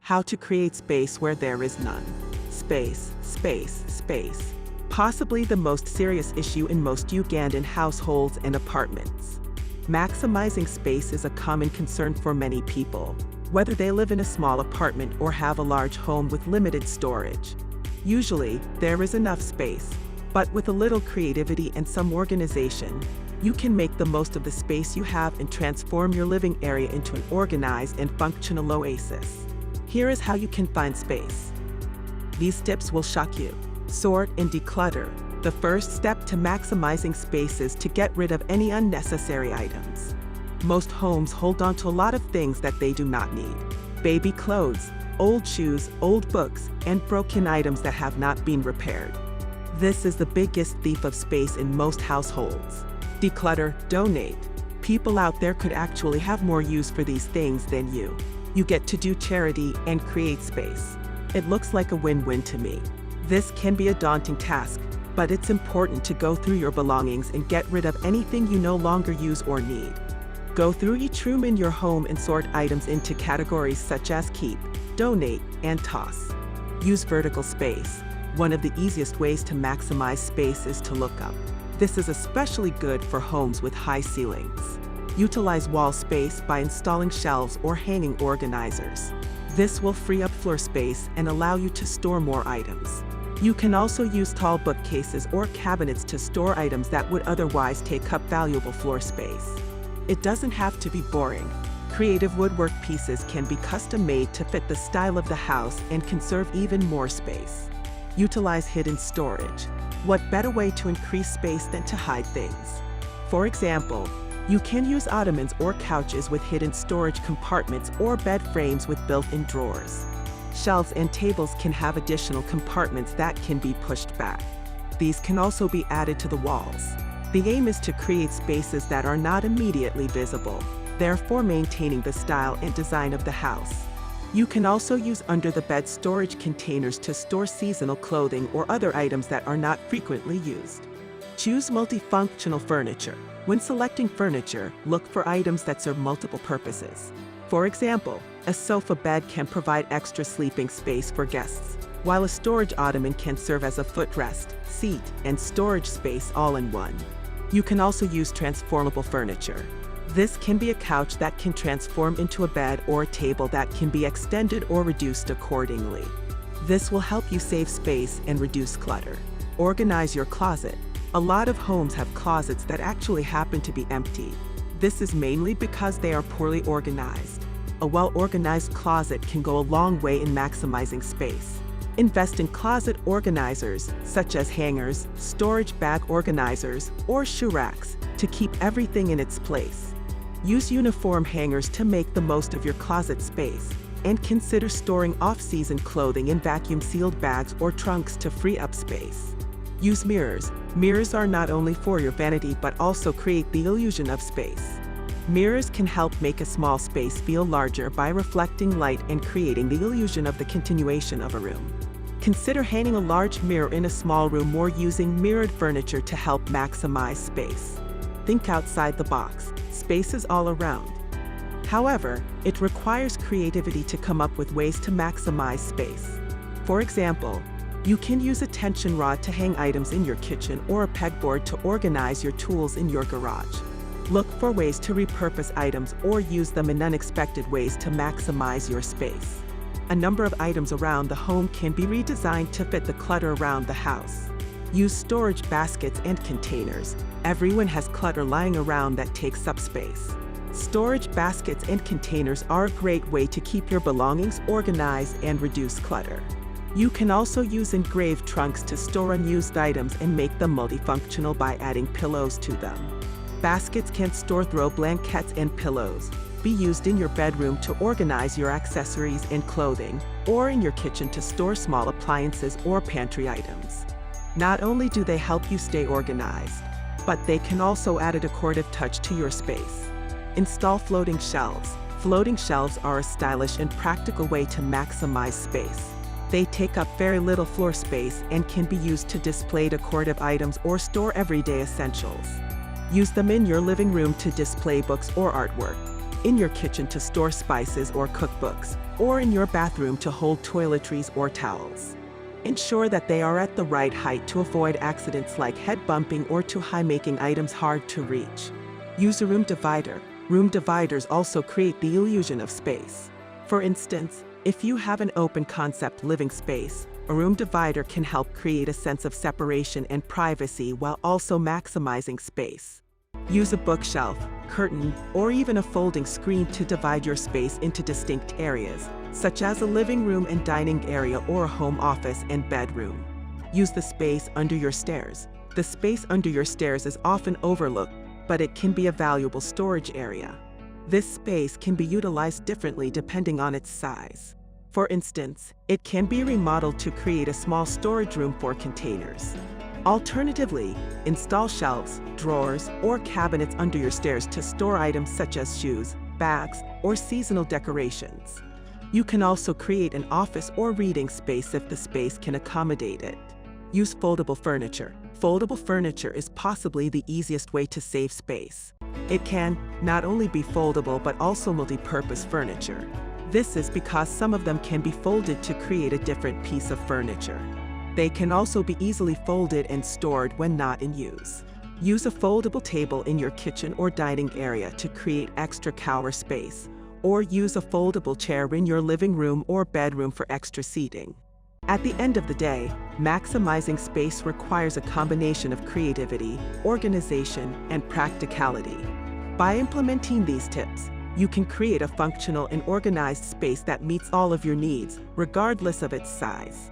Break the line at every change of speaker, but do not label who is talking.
How to create space where there is none. Space, space, space. Possibly the most serious issue in most Ugandan households and apartments. Maximizing space is a common concern for many people, whether they live in a small apartment or have a large home with limited storage. Usually, there is enough space, but with a little creativity and some organization, you can make the most of the space you have and transform your living area into an organized and functional oasis. Here is how you can find space. These tips will shock you. Sort and declutter. The first step to maximizing space is to get rid of any unnecessary items. Most homes hold on to a lot of things that they do not need. Baby clothes, old shoes, old books, and broken items that have not been repaired. This is the biggest thief of space in most households. Declutter, donate. People out there could actually have more use for these things than you. You get to do charity and create space. It looks like a win-win to me. This can be a daunting task, but it's important to go through your belongings and get rid of anything you no longer use or need. Go through each room in your home and sort items into categories such as keep, donate, and toss. Use vertical space. One of the easiest ways to maximize space is to look up. This is especially good for homes with high ceilings. Utilize wall space by installing shelves or hanging organizers. This will free up floor space and allow you to store more items. You can also use tall bookcases or cabinets to store items that would otherwise take up valuable floor space. It doesn't have to be boring. Creative woodwork pieces can be custom-made to fit the style of the house and conserve even more space. Utilize hidden storage. What better way to increase space than to hide things? For example, you can use ottomans or couches with hidden storage compartments or bed frames with built-in drawers. Shelves and tables can have additional compartments that can be pushed back. These can also be added to the walls. The aim is to create spaces that are not immediately visible, therefore maintaining the style and design of the house. You can also use under-the-bed storage containers to store seasonal clothing or other items that are not frequently used. Choose multifunctional furniture. When selecting furniture, look for items that serve multiple purposes. For example, a sofa bed can provide extra sleeping space for guests, while a storage ottoman can serve as a footrest, seat, and storage space all in one. You can also use transformable furniture. This can be a couch that can transform into a bed or a table that can be extended or reduced accordingly. This will help you save space and reduce clutter. Organize your closet. A lot of homes have closets that actually happen to be empty. This is mainly because they are poorly organized. A well-organized closet can go a long way in maximizing space. Invest in closet organizers, such as hangers, storage bag organizers, or shoe racks, to keep everything in its place. Use uniform hangers to make the most of your closet space, and consider storing off-season clothing in vacuum-sealed bags or trunks to free up space. Use mirrors. Mirrors are not only for your vanity but also create the illusion of space. Mirrors can help make a small space feel larger by reflecting light and creating the illusion of the continuation of a room. Consider hanging a large mirror in a small room or using mirrored furniture to help maximize space. Think outside the box. Space is all around. However, it requires creativity to come up with ways to maximize space. For example, you can use a tension rod to hang items in your kitchen or a pegboard to organize your tools in your garage. Look for ways to repurpose items or use them in unexpected ways to maximize your space. A number of items around the home can be redesigned to fit the clutter around the house. Use storage baskets and containers. Everyone has clutter lying around that takes up space. Storage baskets and containers are a great way to keep your belongings organized and reduce clutter. You can also use engraved trunks to store unused items and make them multifunctional by adding pillows to them. Baskets can store throw blankets and pillows. Be used in your bedroom to organize your accessories and clothing, or in your kitchen to store small appliances or pantry items. Not only do they help you stay organized, but they can also add a decorative touch to your space. Install floating shelves. Floating shelves are a stylish and practical way to maximize space. They take up very little floor space and can be used to display decorative items or store everyday essentials. Use them in your living room to display books or artwork. in your kitchen to store spices or cookbooks, or in your bathroom to hold toiletries or towels. Ensure that they are at the right height to avoid accidents like head bumping or too high, making items hard to reach. Use a room divider. Room dividers also create the illusion of space. For instance, if you have an open concept living space, a room divider can help create a sense of separation and privacy while also maximizing space. Use a bookshelf, curtain, or even a folding screen to divide your space into distinct areas, such as a living room and dining area or a home office and bedroom. Use the space under your stairs. The space under your stairs is often overlooked, but it can be a valuable storage area. This space can be utilized differently depending on its size. For instance, it can be remodeled to create a small storage room for containers. Alternatively, install shelves, drawers, or cabinets under your stairs to store items such as shoes, bags, or seasonal decorations. You can also create an office or reading space if the space can accommodate it. Use foldable furniture. Foldable furniture is possibly the easiest way to save space. It can not only be foldable but also multi-purpose furniture. This is because some of them can be folded to create a different piece of furniture. They can also be easily folded and stored when not in use. Use a foldable table in your kitchen or dining area to create extra counter space, or use a foldable chair in your living room or bedroom for extra seating. At the end of the day, maximizing space requires a combination of creativity, organization, and practicality. By implementing these tips, you can create a functional and organized space that meets all of your needs, regardless of its size.